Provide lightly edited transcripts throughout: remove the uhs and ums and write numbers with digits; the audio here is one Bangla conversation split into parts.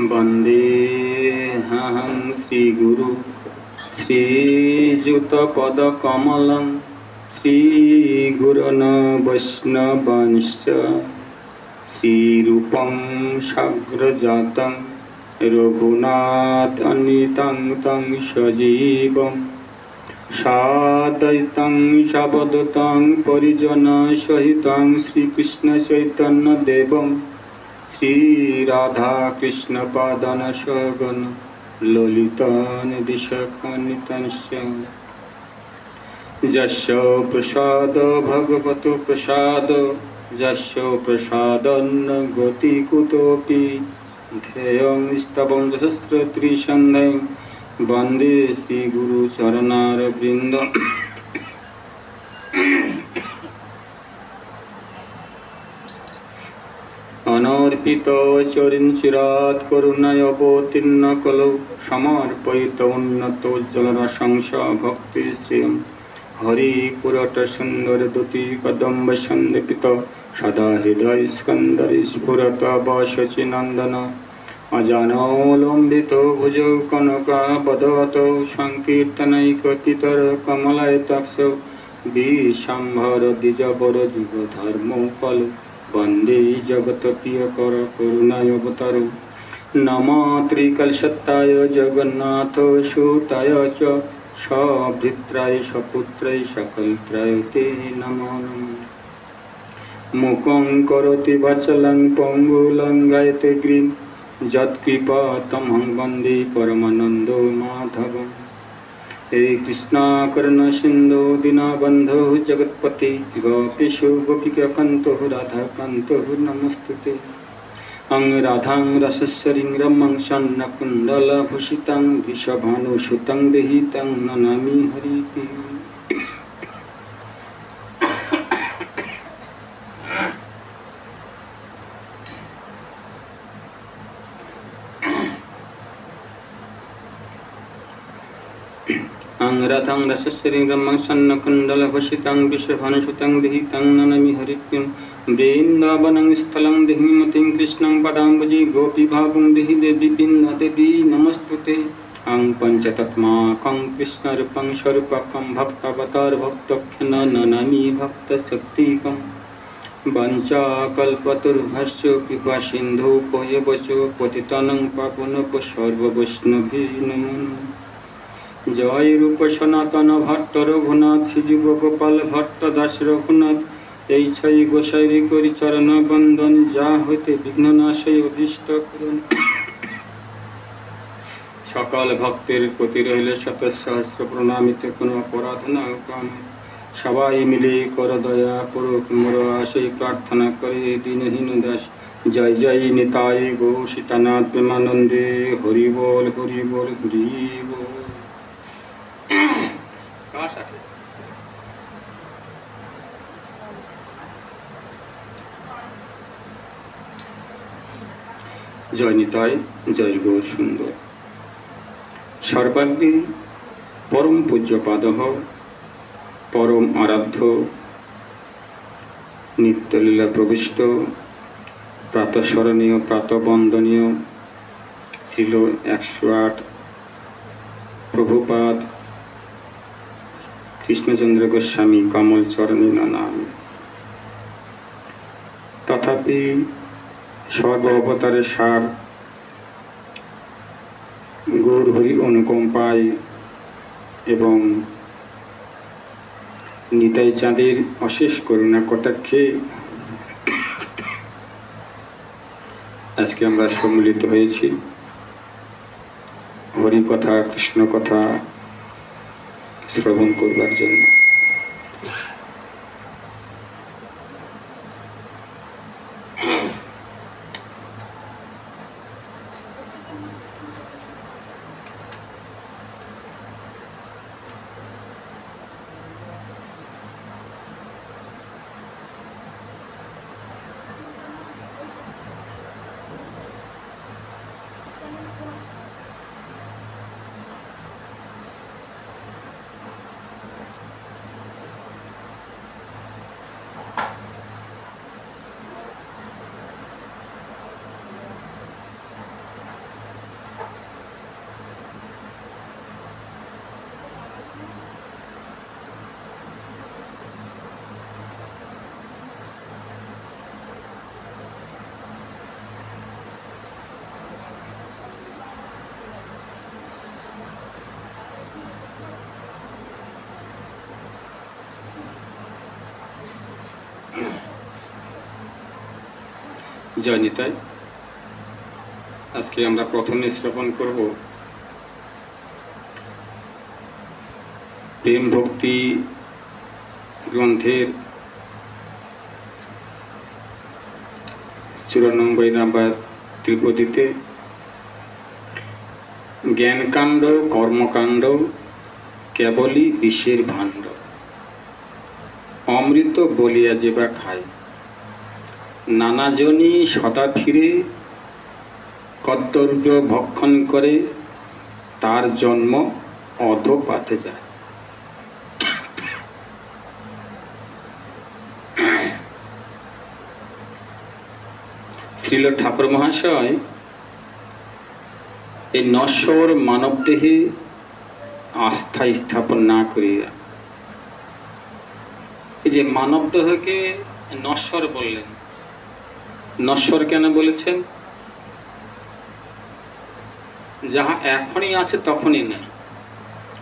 वन्देऽहं श्रीगुरु श्रीयुतपदकमलं श्रीगुरोन् वैष्णवांश्च श्रीरूपं साग्रजातं रघुनाथान्वितं तं सजीवं साद्वैतं सावधूतं परिजनसहितं श्रीकृष्णचैतन्यदेवं श्रीराधाकृष्णपादान् सगण ललितान् दिशकानितांश्च यस्य प्रसाद भगवतो प्रसाद यस्य प्रसादन्न गति कुतोऽपि ध्येयं स्तवं सहस्रत्रिसन्ध्यं वन्दे श्रीगुरुचरणारविन्दं अनर्पित चरिंचिरात् करुणयावतीर्ण कलौ समर्पयित उन्नतोज्ज्वलरसं भक्ति श्रियं हरिपुरट सुंदर दुति कदम्ब सन्दीपित सदा हृदय स्कंदर स्फुरत वशचि नंदन अजानोलंबित भुजौ कनकावदातौ संकीर्तनैकपितर कमलायताक्षौ विशंभर द्विजवर जुग धर्मो फल वंदे जगत प्रियकर करुणावतारो नमो त्रिकलशत्ताय जगन्नाथ सुताय च सभृत्राय सपुत्राय सकलत्राय ते नमो नमः मुखं करोति वाचालं पंगुलं गायते गिरिं यत्कृपातमहं वन्दे परमानन्दो माधवम् हे कृष्णा करुणा सिन्धो दीनबन्धो जगत्पते गोपीशो गोपिकान्तो राधाकान्तो नमस्तुते अं राधां रसस्वरीं रमं सन्नकुण्डलभूषितं वृषभानुसुतं देहितं ननामि हरिप्रियम् अं राधां रसस्वरीं रमं सन्नकुण्डलभूषितं वृषभानुसुतं देहितं ननामि हरिप्रियम् वृन्दावनं स्थलं देहि मतिं कृष्णं पदाम्बुजि गोपीभावं देहि देवी बिन्दादेवी नमस्तुते अं पञ्चतत्त्वात्मकं कृष्णरूपं स्वरूपकं भक्तावतारभक्तख्यं ननामि भक्तशक्तिकं वञ्चाकल्पतरुभ्यश्च कृपासिन्धुभ्यो पतितानां पावनेभ्यो सर्ववैष्णवेभ्यो नमो नमः जय रूप सनातन भट्ट रघुनाथ श्रीजीव गोपाल भट्ट दास रघुनाथ এই ছয় গোসাইরি করি চরণ বন্দন যা হইতে বিঘ্ন নাশে অভিষ্ট করুন সকল ভক্তের প্রতি রইল শত সহস্র প্রণামিতে কোনো অপরাধ না কাম সবাই মিলে কর দয়া পূর্বক মোর আশে প্রার্থনা করে দীনহীন দাস জয় জয় নিতাই গো সীতানাথ প্রেমানন্দে হরি বল হরি বল হরি বল কাশ আছে जय निताय जय गो सुंदर सर्वाग्नि परम पूज्यपादः परम आराध्य नित्यलीला प्रविष्ट प्रातस्मरणीय प्रातवंदनीय ছিল 108 प्रभुपाद कृष्णचंद्र गोस्वामी कमल चरणी नाम तथापि सर्व अवतारे सार गौर हरि अनुकम्पाय एवं निताई चाँदेर अशेष करुणा कटाक्षे आज के आमरा सम्मिलित हयेछि हरि कथा कृष्ण कथा श्रवण करबार जन्य জয় নিতাই। আজকে আমরা প্রথমে শ্রবণ করব প্রেম ভক্তি গ্রন্থের 94 নম্বর ত্রিপদীতে জ্ঞানকাণ্ড কর্মকাণ্ড কেবলই বিষের ভাণ্ড, অমৃত বলিয়া যেবা খায়, নানাজনই সদা ফিরে কর্তব্য ভক্ষণ করে, তার জন্ম অধোপাতে যায়। শ্রীল ঠাকুর মহাশয় এই নশ্বর মানব দেহে আস্থা স্থাপন না করিয়া এই যে মানব দেহকে নশ্বর বললেন। নশ্বর কেন বলেছেন? যাহা এখনই আছে তখনই নেই,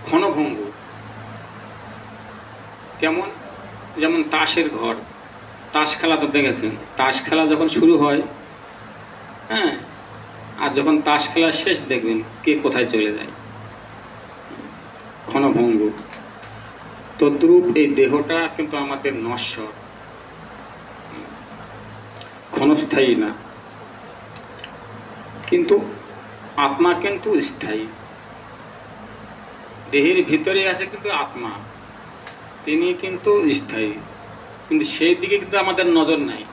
ক্ষণভঙ্গ। কেমন? যেমন তাসের ঘর, তাস খেলা তো দেখেছেন। তাস খেলা যখন শুরু হয়, হ্যাঁ, আর যখন তাস খেলা শেষ দেখবেন কে কোথায় চলে যায়, ক্ষণভঙ্গ। তদ্রূপ এই দেহটা কিন্তু আমাদের নশ্বর, ক্ষণস্থায়ী না, কিন্তু আত্মা কিন্তু স্থায়ী। দেহের ভিতরে আছে কিন্তু আত্মা, তিনি কিন্তু স্থায়ী, কিন্তু সেই দিকে কিন্তু আমাদের নজর নাই।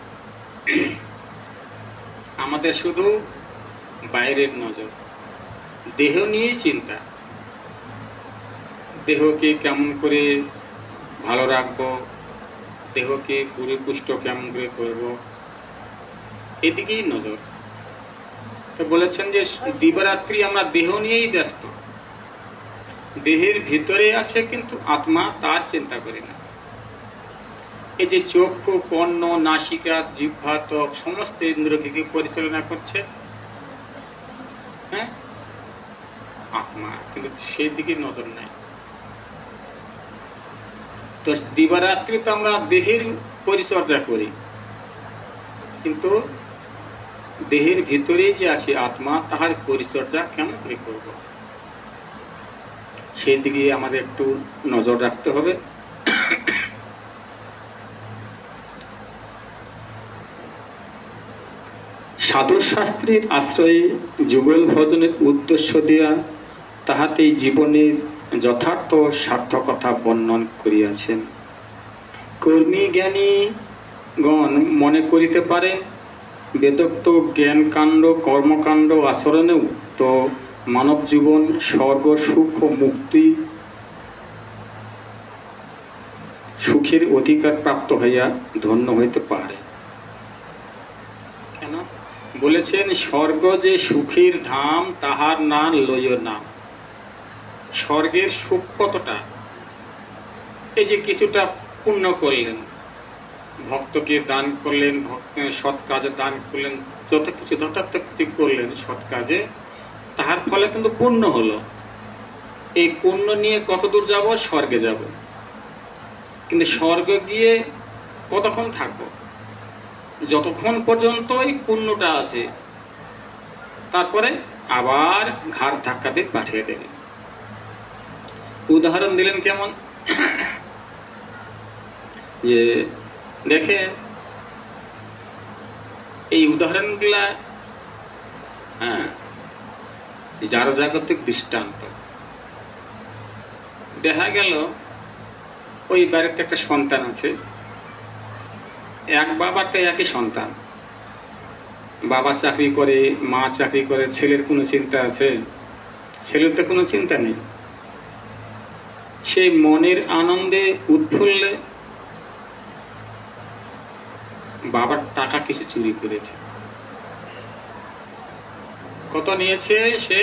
আমাদের শুধু বাইরের নজর, দেহ নিয়ে চিন্তা। দেহকে কেমন করে ভালো রাখবো, দেহকে পরিপুষ্ট কেমন করে করব, এদিকেই নজর। তো বলেছেন যে দিবারাত্রি আমরা দেহ নিয়েই ব্যস্ত, দেহের ভিতরে আছে কিন্তু আত্মা তার চিন্তা করি না। এই যে চক্ষু, কর্ণ, নাসিকা, জিহ্বা, ত্বক সমস্ত ইন্দ্রকে কি পরিচালনা করছে? হ্যাঁ, আত্মা, কিন্তু সেই দিকে নজর নাই। তো দিবারাত্রি তো আমরা দেহের পরিচর্যা করি, কিন্তু দেহের ভিতরে যে আছে আত্মা, তাহার পরিচর্যা কেমন করে করব, সেই দিকে আমাদের একটু নজর রাখতে হবে। সাধু শাস্ত্রের আশ্রয়ে যুগল ভজনের উদ্দেশ্য দেয়া তাহাতেই জীবনের যথার্থ সার্থকতা বর্ণন করিয়াছেন। কর্মী জ্ঞানী গণ মনে করিতে পারে বেদোক্ত জ্ঞানকাণ্ড কর্মকাণ্ড আচরণেও তো মানব জীবন স্বর্গ সুখ ও মুক্তি সুখের অধিকার প্রাপ্ত হইয়া ধন্য হইতে পারে। কেন বলেছেন? স্বর্গ যে সুখের ধাম, তাহার না লইও নাম। স্বর্গের সুখ কতটা? এই যে কিছুটা পুণ্য করলেন, ভক্তকে দান করলেন, সৎ কাজে দান করলেন, যত কিছু করলেন সৎ কাজে, তাহার ফলে কিন্তু পুণ্য হলো। এই পুণ্য নিয়ে কত দূর যাব? স্বর্গে যাব। কিন্তু স্বর্গে গিয়ে কতক্ষণ থাকবো? যতক্ষণ পর্যন্ত এই পুণ্যটা আছে, তারপরে আবার ঘাড় ধাক্কা দিয়ে পাঠিয়ে দেবে। উদাহরণ দিলেন কেমন? যে দেখে এই উদাহরণগুলা, হ্যাঁ, যার জাগতিক দৃষ্টান্ত। দেখা গেল ওই বাড়িতে একটা সন্তান আছে, এক বাবার তো একই সন্তান, বাবা চাকরি করে, মা চাকরি করে, ছেলের কোনো চিন্তা আছে? ছেলের তো কোনো চিন্তা নেই। সেই মনের আনন্দে উৎফুল্লে বাবার টাকা কিছু চুরি করেছে। কত নিয়েছে? সে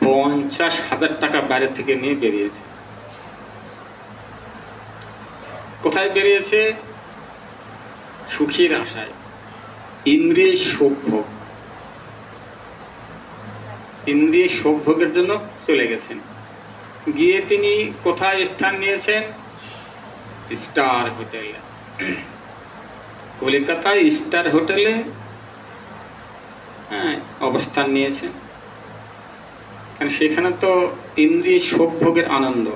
50,000 টাকা বাইরে থেকে নিয়ে বেরিয়েছে। কোথায় বেরিয়েছে? সুখের আশায়, ইন্দ্রিয় সুখভোগ, ইন্দ্রিয় সুখভোগের জন্য চলে গেছেন। গিয়ে তিনি কোথায় স্থান নিয়েছেন? স্টার হোটেলে। কলকাতায় স্টার হোটেলে অবস্থান নিয়েছে, কারণ সেখানে তো ইন্দ্রিয় সুখভোগের আনন্দ,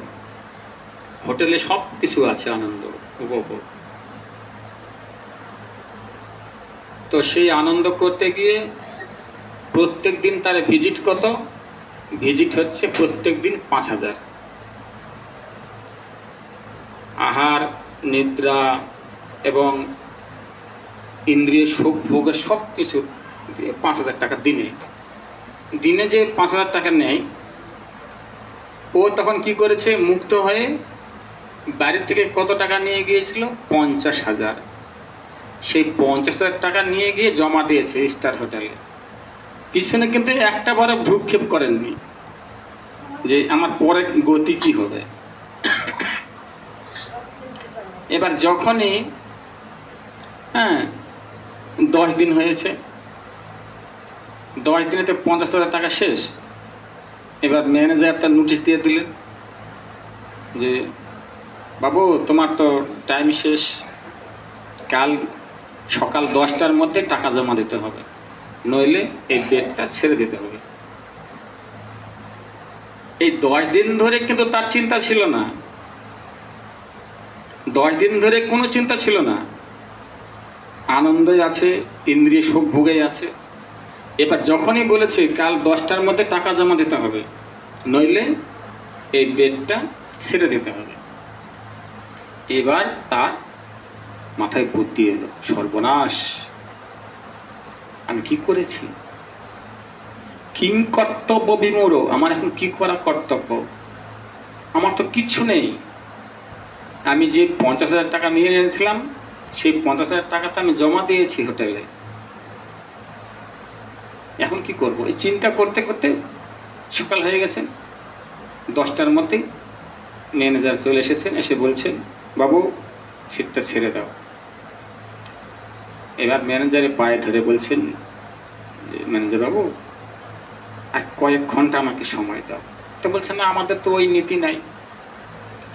হোটেলে সব কিছু আছে আনন্দ উপভোগ। তো সেই আনন্দ করতে গিয়ে প্রত্যেক দিন তার ভিজিট কত? ভিজিট হচ্ছে প্রত্যেক দিন 5000। আহার, নিদ্রা এবং ইন্দ্রিয় সুখ ভোগের সব কিছু 5000 টাকা দিনে। দিনে যে 5000 টাকা নেয়, ও তখন কি করেছে? মুক্ত হয়ে বাড়ির থেকে কত টাকা নিয়ে গিয়েছিল? 50,000। সেই 50,000 টাকা নিয়ে গিয়ে জমা দিয়েছে স্টার হোটেলে। পিছনে কিন্তু একটা বারে ভ্রুক্ষেপ করেননি যে আমার পরে গতি কি হবে। এবার যখনই 10 দিন হয়েছে, 10 দিনে তো 50,000 টাকা শেষ। এবার ম্যানেজার তার নোটিশ দিয়ে দিলেন যে বাবু, তোমার তো টাইম শেষ, কাল সকাল 10টার মধ্যে টাকা জমা দিতে হবে, নইলে এই বেডটা ছেড়ে দিতে হবে। এই 10 দিন ধরে কিন্তু তার চিন্তা ছিল না, 10 দিন ধরে কোনো চিন্তা ছিল না, আনন্দে আছে, ইন্দ্রিয় সুখ ভোগে আছে। এবার যখনই বলেছে কাল 10টার মধ্যে টাকা জমা দিতে হবে, নইলে এই বেডটা ছেড়ে দিতে হবে, এবার তার মাথায় বুদ্ধি এলো, সর্বনাশ, আমি কি করেছি? কিং কর্তব্য বিমূঢ়, আমার এখন কি করা কর্তব্য? আমার তো কিচ্ছু নেই। আমি যে 50,000 টাকা নিয়ে এনেছিলাম, সেই 50,000 টাকা তো আমি জমা দিয়েছি হোটেলে, এখন কি করব? এই চিন্তা করতে করতে সকাল হয়ে গেছে। 10টার মধ্যেই ম্যানেজার চলে এসেছেন, এসে বলছেন বাবু, সিটটা ছেড়ে দাও। এবার ম্যানেজারের পায়ে ধরে বলছেন যে ম্যানেজার বাবু, আর কয়েক ঘন্টা আমাকে সময় দাও। তো বলছেন না, আমাদের তো ওই নীতি নাই,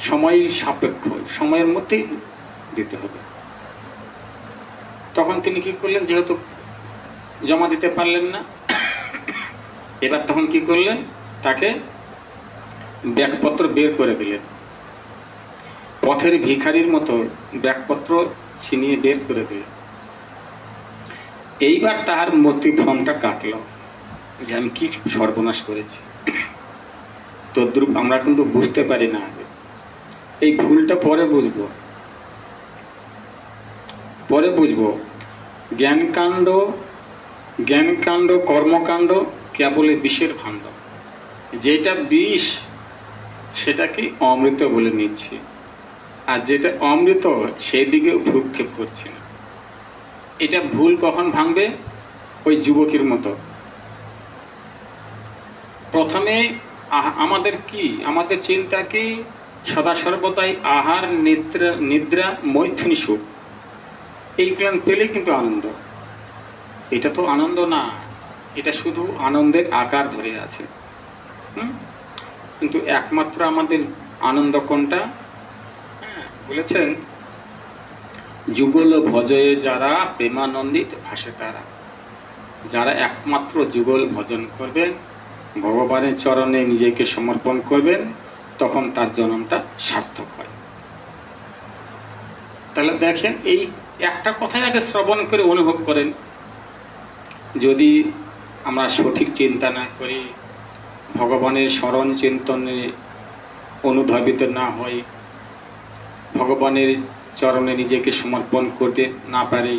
সময় সাপেক্ষ, সময়ের মধ্যেই দিতে হবে। তখন তিনি কি করলেন? যেহেতু জমা দিতে পারলেন না, এবার তখন কি করলেন? তাকে ব্যাগপত্র বের করে দিলেন, পথের ভিখারির মতো ব্যাগপত্র ছিনিয়ে বের করে দিলেন। এইবার তাহার মতিভ্রমটা কাটল যে আমি কি সর্বনাশ করেছি। তদ্রূপ আমরা কিন্তু বুঝতে পারি না আগে, এই ভুলটা পরে বুঝবো, পরে বুঝবো। জ্ঞানকাণ্ড কর্মকাণ্ড কেবলই বিষের ভাণ্ড। যেটা বিষ সেটাকে অমৃত বলে নিচ্ছি, আর যেটা অমৃত সেই দিকে ভ্রুক্ষেপ করছি না। এটা ভুল কখন ভাঙবে? ওই যুবকের মতো। প্রথমে আমাদের চিন্তা কি? সদা সর্বদাই আহার, নিদ্রা, মৈথুনী সুখ, এই প্ল্যান পেলে কিন্তু আনন্দ। এটা তো আনন্দ না, এটা শুধু আনন্দের আকার ধরে আছে। কিন্তু একমাত্র আমাদের আনন্দ কোনটা? বলেছেন যুগল ভজয়ে যারা প্রেমানন্দিত ভাসে তারা। যারা একমাত্র যুগল ভজন করবেন, ভগবানের চরণে নিজেকে সমর্পণ করবেন, তখন তার জন্মটা সার্থক হয়। তাহলে দেখেন, এই একটা কথাই আগে শ্রবণ করে অনুভব করেন। যদি আমরা সঠিক চিন্তা না করি, ভগবানের স্মরণ চিন্তনে অনুধাবিত না হই, ভগবানের চরণে নিজেকে সমর্পণ করতে না পারি,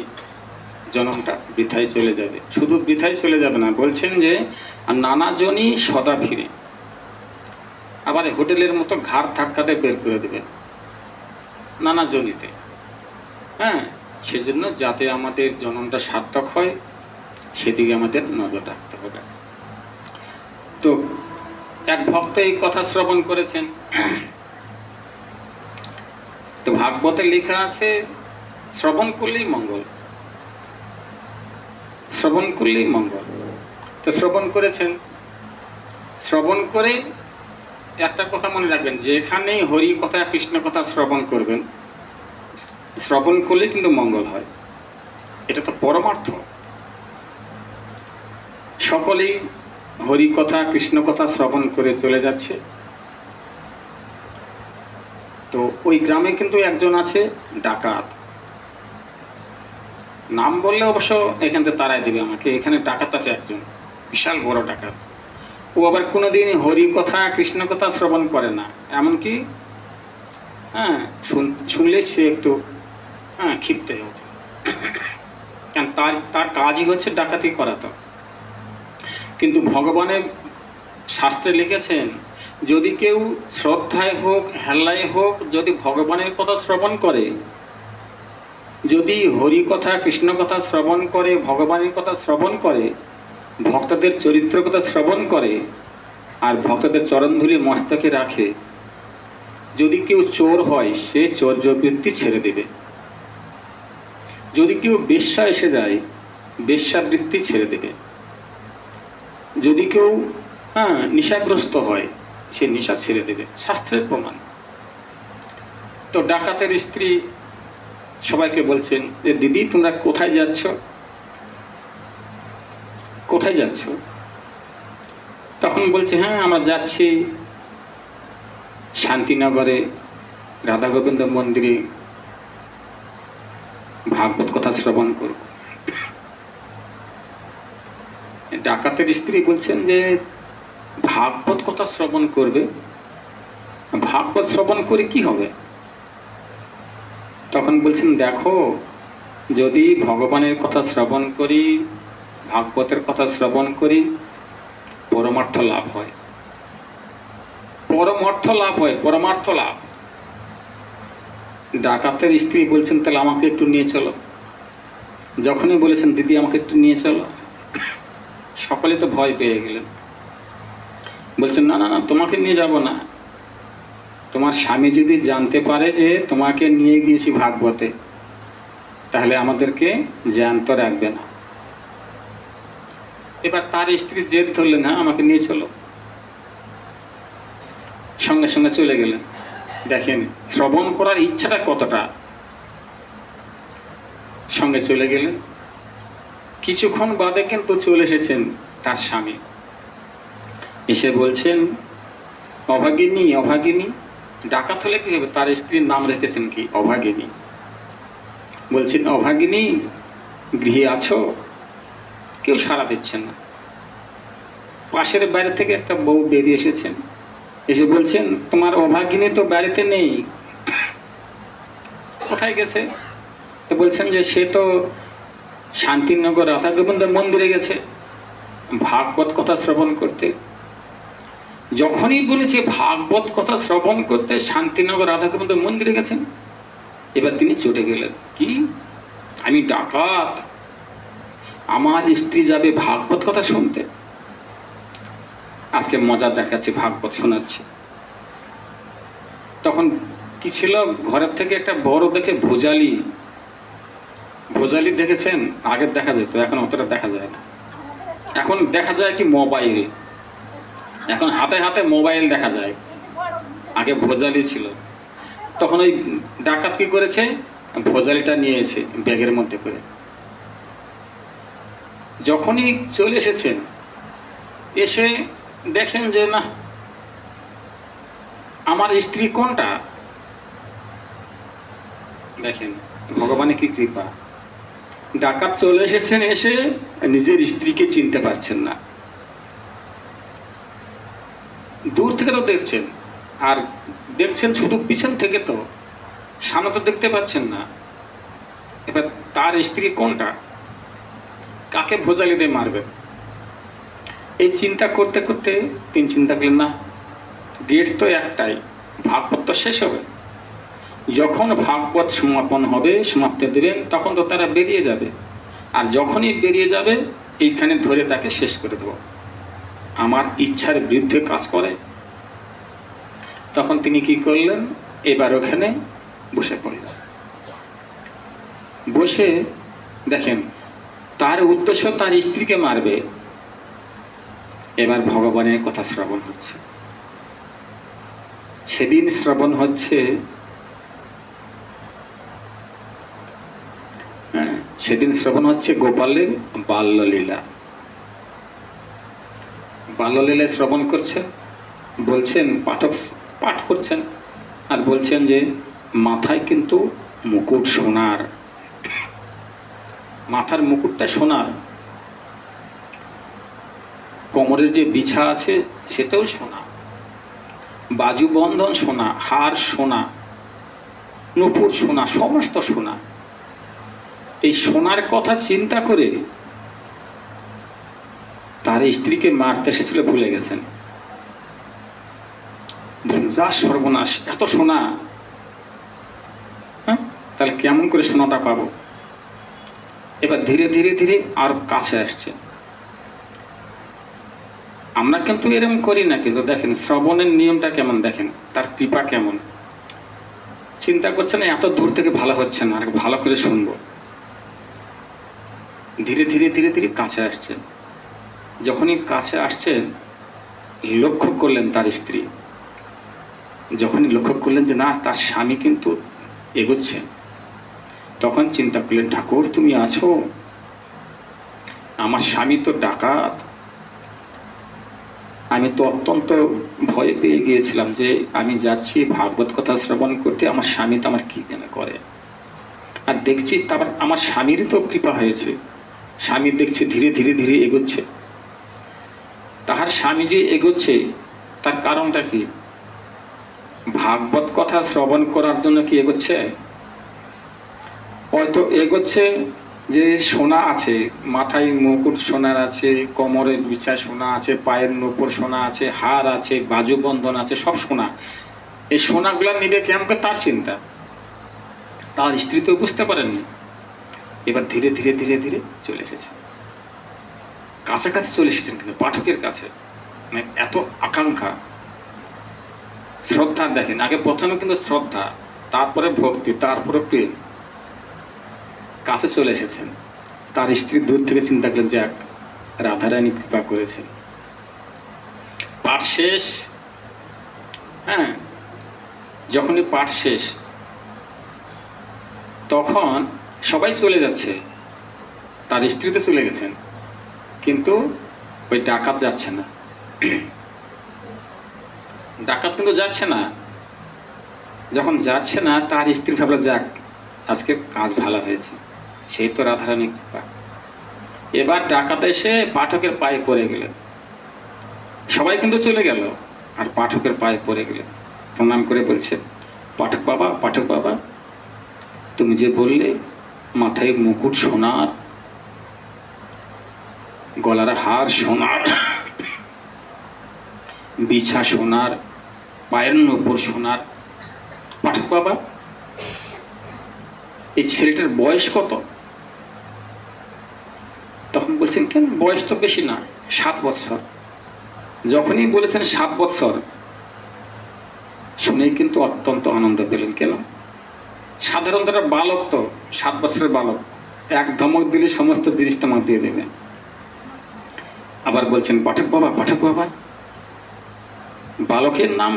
জন্মটা বৃথায় চলে যাবে। শুধু বৃথায় চলে যাবে না, বলছেন যে নানাজনই সদা ফিরে, আবার হোটেলের মতো ঘাড় ধাক্কাতে বের করে দেবে নানাজনিতে। সেজন্য যাতে আমাদের জন্মটা সার্থক হয়, সেদিকে আমাদের নজর রাখতে হবে। তো এক ভক্ত এই কথা শ্রবণ করেছেন। তো ভাগবতে লেখা আছে শ্রবণ করলেই মঙ্গল, শ্রবণ করলেই মঙ্গল। তো শ্রবণ করেছেন, শ্রবণ করে একটা কথা মনে রাখবেন, যেখানেই হরি কথা, কৃষ্ণ কথা শ্রবণ করবেন, শ্রবণ করলে কিন্তু মঙ্গল হয়। এটা তো পরমার্থ। সকলেই হরি কথা কৃষ্ণ কথা শ্রবণ করে চলে যাচ্ছে। তো ওই গ্রামে কিন্তু একজন আছে ডাকাত, নাম বললে অবশ্য এখান থেকে তারাই দেবে আমাকে। এখানে ডাকাত আছে একজন, বিশাল বড় ডাকাত। ও আবার কোনোদিন হরি কথা কৃষ্ণ কথা শ্রবণ করে না, এমনকি শুনলে সে একটু ক্ষিপ্ত হয়ে ওঠে, কারণ তার কাজই হচ্ছে ডাকাতি করা। তো কিন্তু ভগবানের শাস্ত্রে লিখেছেন, যদি কেউ শ্রদ্ধায় হোক হেল্লায় হোক যদি ভগবানের কথা শ্রবণ করে, যদি হরি কথা কৃষ্ণ কথা শ্রবণ করে, ভগবানের কথা শ্রবণ করে, ভক্তদের চরিত্র কথা শ্রবণ করে, আর ভক্তদের চরণধুলি মস্তকে রাখে, যদি কেউ চোর হয় সে চৌর্যবৃত্তি ছেড়ে দেবে। যদি কেউ বেশ্যা এসে যায় বেশ্যাবৃত্তি ছেড়ে দেবে। যদি কেউ নেশাগ্রস্ত হয় সে নেশা ছেড়ে দেবে, শাস্ত্রের প্রমাণ। তো ডাকাতের স্ত্রী সবাইকে বলছেন যে দিদি তোমরা কোথায় যাচ্ছ, কোথায় যাচ্ছ? তখন বলছে হ্যাঁ আমরা যাচ্ছি শান্তিনগরে রাধা গোবিন্দ মন্দিরে ভাগবত কথা শ্রবণ করব। ডাকাতের স্ত্রী বলছেন যে ভাগবত কথা শ্রবণ করবে, ভাগবত শ্রবণ করে কি হবে? তখন বলছেন দেখো, যদি ভগবানের কথা শ্রবণ করি, ভাগবতের কথা শ্রবণ করি, পরমার্থ লাভ হয়, পরমার্থ লাভ হয়, পরমার্থ লাভ। ডাকাতের স্ত্রী বলছেন তাহলে আমাকে একটু নিয়ে চলো। যখনই বলেছেন দিদি আমাকে একটু নিয়ে চলো, সকলে তো ভয় পেয়ে গেলেন। বলছেন না না না, তোমাকে নিয়ে যাব না। তোমার স্বামী যদি জানতে পারে যে তোমাকে নিয়ে গিয়েছি ভাগবতে, তাহলে আমাদেরকে জ্যান্ত রাখবে না। এবার তার স্ত্রী জেদ ধরলেন, হ্যাঁ আমাকে নিয়ে চলো। সঙ্গে সঙ্গে চলে গেলেন। দেখেন শ্রবণ করার ইচ্ছাটা কতটা, সঙ্গে চলে গেলেন। কিছুক্ষণ বাদে কিন্তু চলে এসেছেন তার স্বামী। এসে বলছেন অভাগিনী অভাগিনী। ডাকাত হলে কি হবে, তার স্ত্রীর নাম রেখেছেন কি অভাগিনী। বলছেন অভাগিনী গৃহে আছো? কেউ সাড়া দিচ্ছেন না। পাশের বাইরে থেকে একটা বউ বেরিয়ে এসেছেন, এসে বলছেন তোমার অভাগিনী তো বাড়িতে নেই, কোথায় গেছে? তো বলছেন যে সে তো শান্তিনগর রাধা গোবিন্দ মন্দিরে গেছে ভাগবত কথা শ্রবণ করতে। যখনই বলেছে ভাগবত কথা শ্রবণ করতে, শান্তিনগর রাধা গোবিন্দ মন্দিরে গেছেন, এবার তিনি চটে গেলেন। কি, আমি ডাকাত, আমার স্ত্রী যাবে ভাগবত কথা শুনতে? আজকে মজা দেখাচ্ছি, ভাগবত শোনাচ্ছি। তখন কি ছিল, ঘরের থেকে একটা বড় দেখে ভোজালি, ভোজালি দেখেছেন? আগে দেখা যেত, এখন অতটা দেখা যায় না। এখন দেখা যায় কি মোবাইল, এখন হাতে হাতে মোবাইল দেখা যায়। আগে ভোজালি ছিল। তখন ওই ডাকাত কি করেছে, ভোজালিটা নিয়েছে ব্যাগের মধ্যে করে। যখনই চলে এসেছেন, এসে দেখেন যে না, আমার স্ত্রী কোনটা? দেখেন ভগবানের কি কৃপা। ডাকাত চলে এসেছেন, এসে নিজের স্ত্রীকে চিনতে পারছেন না। দূর থেকে তো দেখছেন, আর দেখছেন শুধু পিছন থেকে, তো সামনে তো দেখতে পাচ্ছেন না। এবার তার স্ত্রী কোনটা, কাকে ভোজালি দিয়ে মারবে? এই চিন্তা করতে করতে তিনি চিন্তা করলেন না, গেট তো একটাই, ভাগবত তো শেষ হবে। যখন ভাগবত সমাপন হবে, সমাপ্তি দেবেন, তখন তো তারা বেরিয়ে যাবে। আর যখনই বেরিয়ে যাবে, এইখানে ধরে তাকে শেষ করে দেব। আমার ইচ্ছার বিরুদ্ধে কাজ করে। তখন তিনি কি করলেন, এবার ওখানে বসে পড়লেন। বসে দেখেন তার উদ্দেশ্য তার স্ত্রীকে মারবে। এবার ভগবানের কথা শ্রবণ হচ্ছে। সেদিন শ্রবণ হচ্ছে সেদিন শ্রবণ হচ্ছে গোপালের বাল্যলীলা। বাল্যলীলা শ্রবণ করছেন, বলছেন, পাঠক পাঠ করছেন আর বলছেন যে মাথায় কিন্তু মুকুট সোনার, মাথার মুকুটটা সোনার, কোমরের যে বিছা আছে সেটাও সোনা, বাজু বন্ধন সোনা, হার সোনা, নূপুর সোনা, সমস্ত সোনা। এই সোনার কথা চিন্তা করে তার স্ত্রীকে মারতে এসেছিল, ভুলে গেছেন। যা সর্বনাশ, এত সোনা, হ্যাঁ, তাহলে কেমন করে সোনাটা পাবো? এবার ধীরে ধীরে ধীরে আর কাছে আসছে। আমরা কিন্তু এরকম করি না, কিন্তু দেখেন শ্রবণের নিয়মটা কেমন, দেখেন তার কৃপা কেমন। চিন্তা করছে না এত দূর থেকে ভালো হচ্ছে না, আর ভালো করে শুনবো। ধীরে ধীরে ধীরে ধীরে কাছে আসছে। যখনই কাছে আসছে লক্ষ্য করলেন তার স্ত্রী, যখনই লক্ষ্য করলেন যে না তার স্বামী কিন্তু এগোচ্ছে, তখন চিন্তা করলেন, ঠাকুর তুমি আছো? আমার স্বামী তো ডাকাত, আমি তো অত্যন্ত ভয় পেয়ে গিয়েছিলাম যে আমি যাচ্ছি ভাগবত কথা শ্রবণ করতে, আমার স্বামী তো আমার কি যেন করে। আর দেখছি তারপর আমার স্বামীরই তো কৃপা হয়েছে, স্বামী দেখছে ধীরে ধীরে ধীরে এগোচ্ছে। তাহার স্বামী যে এগোচ্ছে তার কারণটা কি? ভাগবত কথা শ্রবণ করার জন্য কি এগোচ্ছে? হয়তো এগোচ্ছে যে সোনা আছে, মাথায় মুকুট সোনার আছে, কোমরের বিছা সোনা আছে, পায়ের নূপুর সোনা আছে, হার আছে, বাজু বন্ধন আছে, সব সোনা। এই সোনাগুলা নিবে কেমন, তার চিন্তা। তার স্ত্রী তো বুঝতে পারেননি। এবার ধীরে ধীরে ধীরে ধীরে চলে এসেছে, কাছাকাছি চলে এসেছেন, কিন্তু পাঠকের কাছে। মানে এত আকাঙ্ক্ষা, শ্রদ্ধা। দেখেন আগে প্রথমে কিন্তু শ্রদ্ধা, তারপরে ভক্তি, তারপরে প্রেম। কাছে চলে এসেছেন। তার স্ত্রী দূর থেকে চিন্তা করলেন, যাক রাধারানী কৃপা করেছেন। পাঠ শেষ। হ্যাঁ, যখনই পাঠ শেষ তখন সবাই চলে যাচ্ছে, তার স্ত্রী তো চলে গেছেন, কিন্তু ওই ডাকাত যাচ্ছে না। ডাকাত কিন্তু যাচ্ছে না। যখন যাচ্ছে না, তার স্ত্রী ভাবলো, যাক আজকে কাজ ভালো হয়েছে, সেই তো রাধারানী কৃপা। এবার ডাকাত এসে পাঠকের পায়ে পড়ে গেলেন। সবাই কিন্তু চলে গেল, আর পাঠকের পায়ে পড়ে গেলেন, প্রণাম করে বলছে, পাঠক বাবা, পাঠক বাবা, তুমি যে বললে মাথায় মুকুট সোনার, গলার হার সোনার, বিছা সোনার, পায়ের নূপুর সোনার, পাঠক বাবা এই ছেলেটার বয়স কত? তখন বলছেন, কেন বয়স তো বেশি না, 7 বছর। যখনই বলেছেন 7 বছর, শুনেই কিন্তু অত্যন্ত আনন্দ পেলেন। কেন? সাধারণত বালক তো, 7 বছরের বালক, এক ধমক দিলে সমস্ত জিনিস তোমার দিয়ে দেবে। আবার বলছেন, পাঠক বাবা, পাঠক বাবা, বালকের নাম,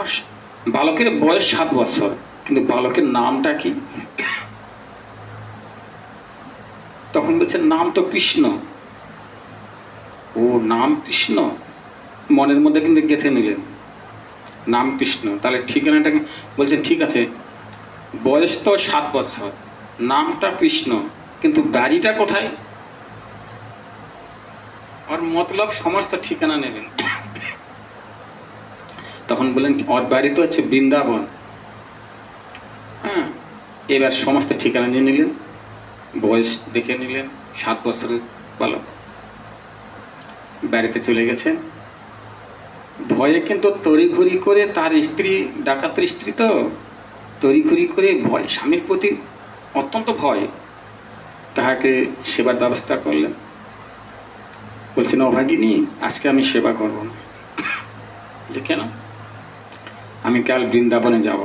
বালকের বয়স 7 বছর, কিন্তু বালকের নামটা কি? তখন বলছেন, নাম তো কৃষ্ণ। ও নাম কৃষ্ণ, মনের মধ্যে কিন্তু গেঁথে নিলেন, নাম কৃষ্ণ। তাহলে ঠিকানাটা বলছেন, ঠিক আছে, বয়স তো 7 বছর, নামটা কৃষ্ণ, কিন্তু বাড়িটা কোথায়? আর মতলব সমস্ত ঠিকানা নেবেন। তখন বললেন, ওর বাড়ি তো হচ্ছে বৃন্দাবন। হ্যাঁ, এবার সমস্ত ঠিকানা নিয়ে নিলেন, বয়স দেখে নিলেন, 7 বছরের বালক। বাড়িতে চলে গেছেন। ভয়ে কিন্তু তড়িঘড়ি করে তার স্ত্রী, ডাকাতের স্ত্রী তো, তড়িঘড়ি করে ভয়, স্বামীর প্রতি অত্যন্ত ভয়, তাহাকে সেবার ব্যবস্থা করলেন। বলছেন, অভাগিনী, আজকে আমি সেবা করব না। যে কেন? আমি কাল বৃন্দাবনে যাব।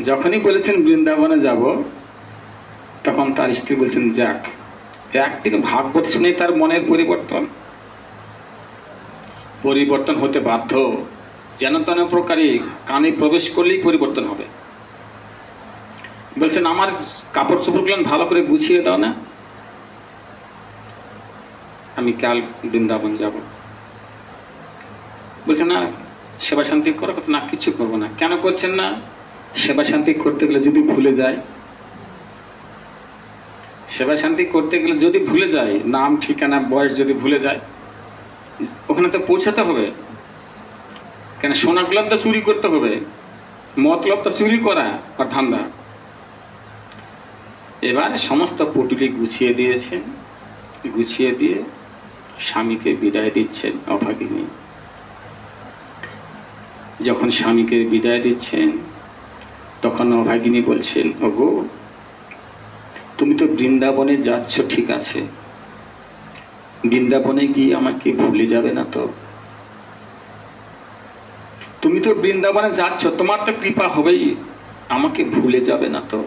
যখনই বলেছেন বৃন্দাবনে যাব, তখন তার স্ত্রী বলছেন, যাক একদিন ভাগবত শুনে তার মনের পরিবর্তন হতে বাধ্য। যেন তেন প্রকারে কানে প্রবেশ করলেই পরিবর্তন হবে। বলছেন আমার কাপড় চোপড়গুলো ভালো করে গুছিয়ে দাও না, আমি কাল বৃন্দাবন যাব। বলছে না সেবা শান্তি করার কথা, না কিছু করবো না। কেন করছেন না? সেবা শান্তি করতে গেলে যদি ভুলে যায়, সেবা শান্তি করতে গেলে যদি ভুলে যায়, নাম ঠিকানা বয়স যদি ভুলে যায়, ওখানে তো পৌঁছাতে হবে। কেন সোনাগুলো তো চুরি করতে হবে, মতলব তো চুরি করা আর ধান্দা। এবার সমস্ত পুটুলি গুছিয়ে দিয়েছেন, গুছিয়ে দিয়ে স্বামীকে বিদায় দিচ্ছেন অভাগিনী। যখন স্বামীকে বিদায় দিচ্ছেন তখন অভাগিনী বলছেন, ওগো তুমি তো বৃন্দাবনে যাচ্ছ ঠিক আছে, বৃন্দাবনে গিয়ে আমাকে ভুলে যাবে না তো? তুমি তো বৃন্দাবনে যাচ্ছ, তোমার তো কৃপা হবেই, আমাকে ভুলে যাবে না তো?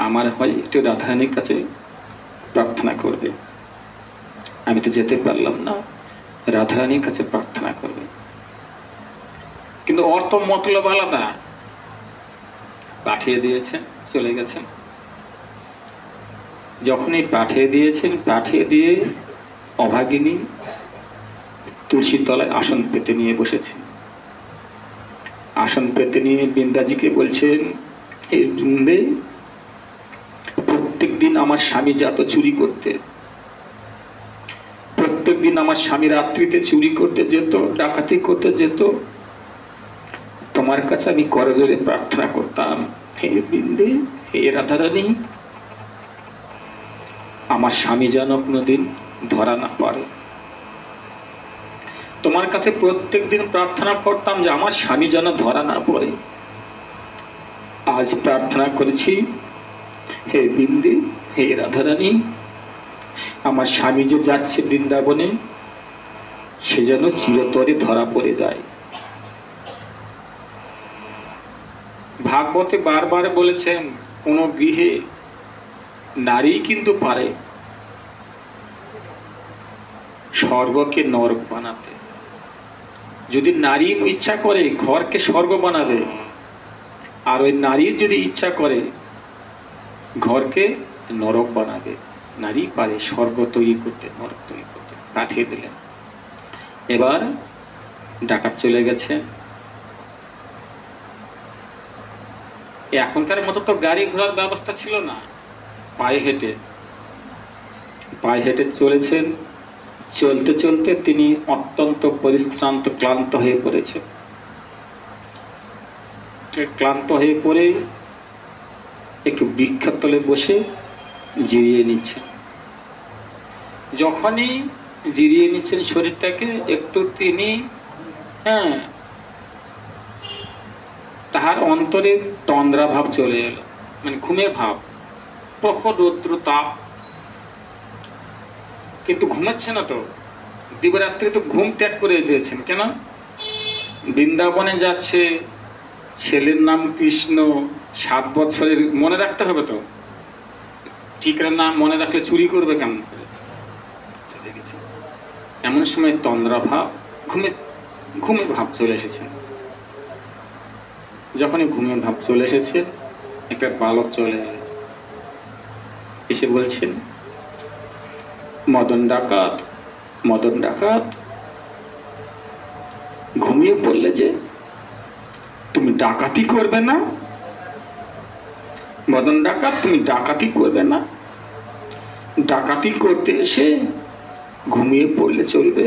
আমার হয় একটু রাধারানীর কাছে প্রার্থনা করবে, আমি তো যেতে পারলাম না, রাধারানীর কাছে প্রার্থনা করবে। কিন্তু অর্থ মতলব আলাদা। পাঠিয়ে দিয়েছেন, চলে গেছেন। যখনই পাঠিয়ে দিয়েছেন, পাঠিয়ে দিয়ে অভাগিনী তুলসীর তলায় আসন পেতে নিয়ে বসেছেন। আসন পেতে নিয়ে বৃন্দাজিকে বলছেন, এই বৃন্দে প্রত্যেক দিন আমার স্বামী যত চুরি করতে, প্রত্যেক দিন আমার স্বামী রাত্রিতে চুরি করতে যেত, ডাকাতি করতে যেত, তোমার কাছে আমি করজোড়ে প্রার্থনা করতাম, হে বৃন্দে, হে রাধারানী, আমার স্বামী যেন কোনোদিন ধরা না পারে। তোমার কাছে প্রত্যেক দিন প্রার্থনা করতাম যে আমার স্বামী যেন ধরা না পড়ে। আজ প্রার্থনা করেছি, হে বৃন্দে, হে রাধারানী, আমার স্বামী যে যাচ্ছে বৃন্দাবনে, সে যেন চিরতরে ধরা পড়ে যায়। ভাগবতে বারবার বলেছেন, কোন গৃহে নারী কিন্তু পারে স্বর্গকে নরক বানাতে। যদি নারী ইচ্ছা করে ঘরকে স্বর্গ বানাবে, আর ওই নারীর যদি ইচ্ছা করে ঘরকে নরক বানাবে। নারী পারে স্বর্গ তৈরি করতে, নরক তৈরি করতে। পাঠিয়ে দিলেন। এবার ডাকাত চলে গেছে। এখনকার মতো তো গাড়ি ঘোড়ার ব্যবস্থা ছিল না, পায়ে হেঁটে চলেছেন। চলতে চলতে তিনি অত্যন্ত পরিশ্রান্ত, ক্লান্ত হয়ে পড়েছেন। ক্লান্ত হয়ে পড়ে একটু বৃক্ষের তলে বসে জিরিয়ে নিচ্ছেন। যখনই জিরিয়ে নিচ্ছেন শরীরটাকে একটু, তিনি তাহার অন্তরে তন্দ্রা ভাব চলে এলো, মানে ঘুমের ভাব, প্রখর রৌদ্র তাপ, কিন্তু ঘুমাচ্ছে না তো। দিবরাত্রি তো ঘুম ত্যাগ করে দিয়েছেন। কেন? বৃন্দাবনে যাচ্ছে, ছেলের নাম কৃষ্ণ, 7 বছরের, মনে রাখতে হবে তো। ঠিক না মনে রাখলে চুরি করবে কেমন করে? চলে গেছে। এমন সময় তন্দ্রা ভাব, ঘুমের ভাব চলে এসেছে। যখনই ঘুমের ভাব চলে এসেছে, একটা বালক চলে এসে বলছেন, মদন ডাকাত, মদন ডাকাত, ঘুমিয়ে পড়লে যে, তুমি ডাকাতি করবে না? মদন ডাকাত, তুমি ডাকাতি করবে না? ডাকাতি করতে এসে ঘুমিয়ে পড়লে চলবে?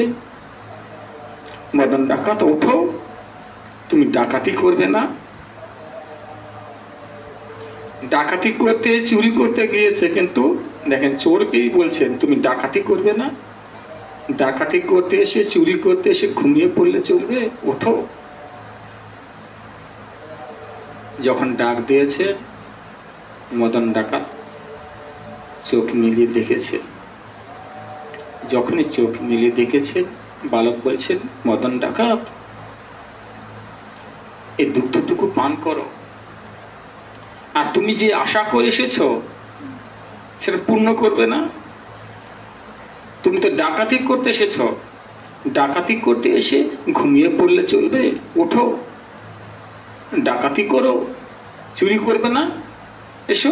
মদন ডাকাত, ওঠো, তুমি ডাকাতি করবে না? ডাকাতি করতে, চুরি করতে গিয়েছে, কিন্তু দেখেন চোরকেই বলছেন তুমি ডাকাতি করবে না? ডাকাতি করতে এসে, চুরি করতে এসে ঘুমিয়ে পড়লে চলবে? ওঠো। যখন ডাক দিয়েছে, মদন ডাকাত চোখ মিলিয়ে দেখেছে। যখনই চোখ মিলিয়ে দেখেছে, বালক বলছেন, মদন ডাকাত, এই দুগ্ধটুকু পান করো, আর তুমি যে আশা করে এসেছো সেটা পূর্ণ করবে না? তুমি তো ডাকাতি করতে এসেছো, ডাকাতি করতে এসে ঘুমিয়ে পড়লে চলবে? ওঠো, ডাকাতি করো, চুরি করবে না, এসো।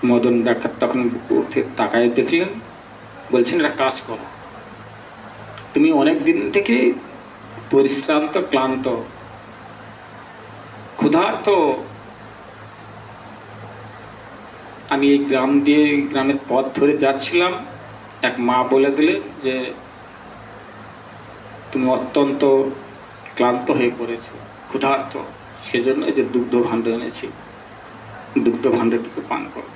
মদন ডাকাত তখন উঠে তাকায় দেখলেন, বলছেন একটা কাজ করো, তুমি অনেক দিন থেকে পরিশ্রান্ত, ক্লান্ত, ক্ষুধার্ত, আমি এই গ্রামের পথ ধরে যাচ্ছিলাম, এক মা বলে দিলেন যে তুমি অত্যন্ত ক্লান্ত হয়ে পড়েছো, ক্ষুধার্ত, সেজন্য এই যে দুগ্ধ ভাণ্ড এনেছি, দুগ্ধ ভাণ্ডটুকু পান করো।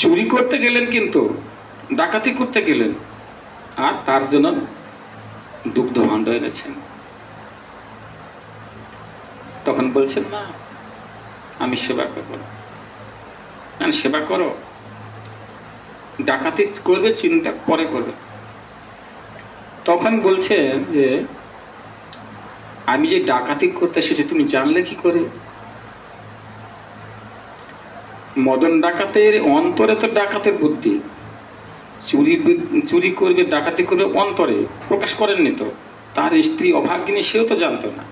চুরি করতে গেলেন, কিন্তু ডাকাতি করতে গেলেন, আর তার জন্য দুগ্ধ ভাণ্ড এনেছেন। তখন বলছেন, না আমি সেবা করবো না। সেবা করো, ডাকাতি করবে চিন্তা পরে করবে। তখন বলছেন যে আমি যে ডাকাতি করতে এসেছি তুমি জানলে কি করে? মদন ডাকাতের অন্তরে তো ডাকাতের বুদ্ধি, চুরি করবে, ডাকাতি করবে অন্তরে, প্রকাশ করেননি তো। তার স্ত্রী অভাগিনী, সেও তো জানতো না।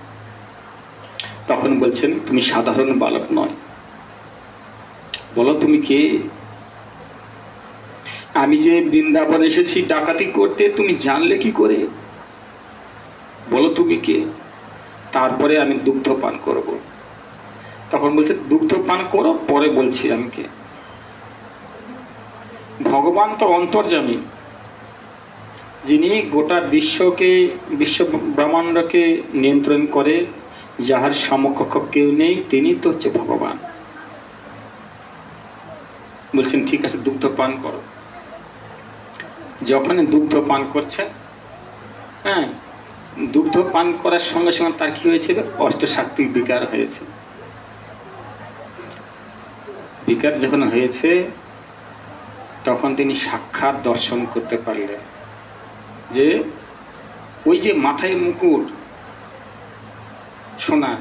তখন বলছেন তুমি সাধারণ বালক নয়, বলো তুমি কে? আমি যে বৃন্দাবন এসেছি ডাকাতি করতে তুমি জানলে কি করে? বলো তুমি কে, তারপরে আমি দুগ্ধ পান করব। তখন বলছে দুগ্ধ পান করো, পরে বলছি আমি কে। ভগবান তো অন্তর্যামী, যিনি গোটা বিশ্ব ব্রহ্মাণ্ডকে নিয়ন্ত্রণ করে, যাহার সমকক্ষ কেউ নেই, তিনি তো হচ্ছে ভগবান। বলছেন ঠিক আছে, দুগ্ধ পান করো। যখন দুগ্ধ পান করছে, হ্যাঁ, দুগ্ধ পান করার সঙ্গে সঙ্গে তার কি হয়েছে? অষ্টসাত্ত্বিক বিকার হয়েছে। বিকার যখন হয়েছে, তখন তিনি সাক্ষাৎ দর্শন করতে পারলেন যে ওই যে মাথায় মুকুট সোনার,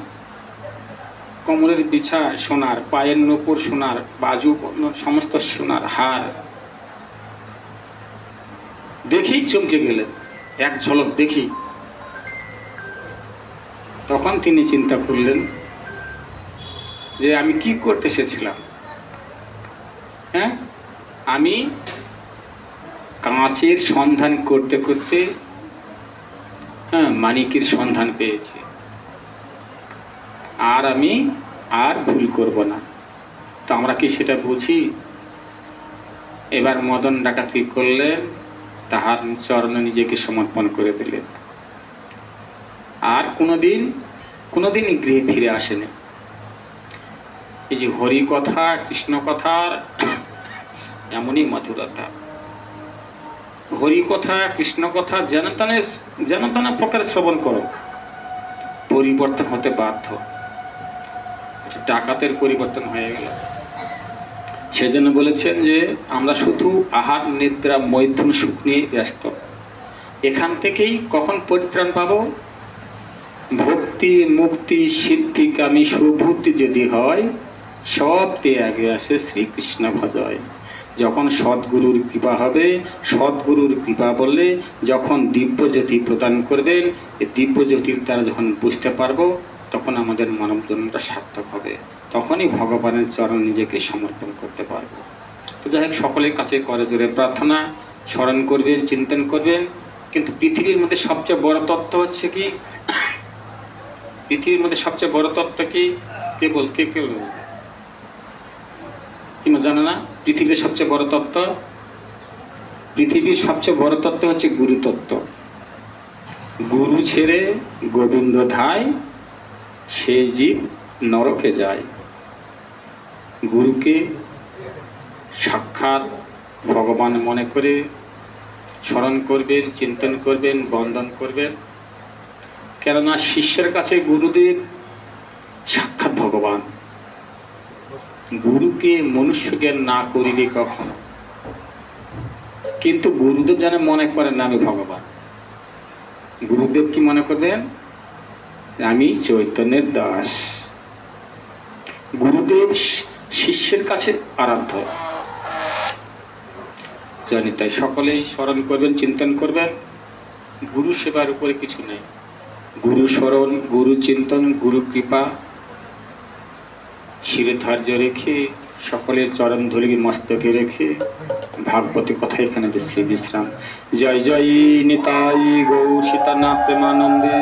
কোমরের বিছা সোনার, পায়ের নূপুর সোনার, বাজু সমস্ত সোনার, হার দেখেই চমকে গেলেন, এক ঝলক দেখি। তখন তিনি চিন্তা করলেন যে আমি কি করতে এসেছিলাম? হ্যাঁ, আমি কাঁচের সন্ধান করতে করতে মানিকের সন্ধান পেয়েছি, আর আমি আর ভুল করব না। তো আমরা কি সেটা বুঝি? এবার মদন ডাকাত কি করলেন? তাহার চরণে নিজেকে সমর্পণ করে দিলেন, আর কোনোদিন গৃহে ফিরে আসেনি। এই যে হরি কথা, কৃষ্ণ কথার এমনই মধুরতা। হরি কথা, কৃষ্ণ কথা যেন তেন প্রকারে শ্রবণ করো, পরিবর্তন হতে বাধ্য। ডাকাতের পরিবর্তন হয়ে গেল। সেজন্য বলেছেন যে আমরা শুধু আহার, নিদ্রা, মৈথুন, সুখ নিয়ে ব্যস্ত। এখান থেকেই কখন পরিত্রাণ পাবো? ভক্তি, মুক্তি, সিদ্ধিকামী সুবুদ্ধি যদি হয়, সব ত্যাগে আসে শ্রীকৃষ্ণ ভজয়। যখন সদ্গুরুর কৃপা হবে, সদ্গুরুর কৃপা বললে যখন দিব্যজ্যোতি প্রদান করবেন, এই দিব্যজ্যোতির দ্বারা যখন বুঝতে পারবো, তখন আমাদের মানব জন্মটা সার্থক হবে। তখনই ভগবানের চরণ নিজেকে সমর্পণ করতে পারবো। তো যাই হোক, সকলের কাছে করে জোরে প্রার্থনা, স্মরণ করবেন, চিন্তন করবেন। কিন্তু পৃথিবীর মধ্যে সবচেয়ে বড় তত্ত্ব হচ্ছে কি? পৃথিবীর মধ্যে সবচেয়ে বড় তত্ত্ব কি? কে জানে না? পৃথিবীর সবচেয়ে বড় তত্ত্ব, পৃথিবীর সবচেয়ে বড় তত্ত্ব হচ্ছে গুরুতত্ত্ব। গুরু ছেড়ে গোবিন্দ ধায়, সে জীব নরকে যায়। গুরুকে সাক্ষাৎ ভগবান মনে করে স্মরণ করবেন, চিন্তন করবেন, বন্দন করবেন। কেননা শিষ্যের কাছে গুরুদেব সাক্ষাৎ ভগবান। গুরুকে মনুষ্য জ্ঞান না করিবে কখনো, কিন্তু গুরুদেব যেন মনে করেন না আমি ভগবান। গুরুদেব কি মনে করবেন? আমি চৈতন্যের দাস। গুরুদেব শিষ্যের কাছে আরাধ্য। জানি, তাই সকলেই স্মরণ করবেন, চিন্তন করবেন। গুরু সেবার উপরে কিছু নেই। গুরু স্মরণ, গুরু চিন্তন, গুরু কৃপা শিরে ধার্য রেখে, সকলের চরণ ধুলি মস্তকে রেখে ভাগবতী কথা এখানে দিচ্ছি বিশ্রাম। জয় জয় নিতাই গৌর সীতানাথ প্রেমানন্দে।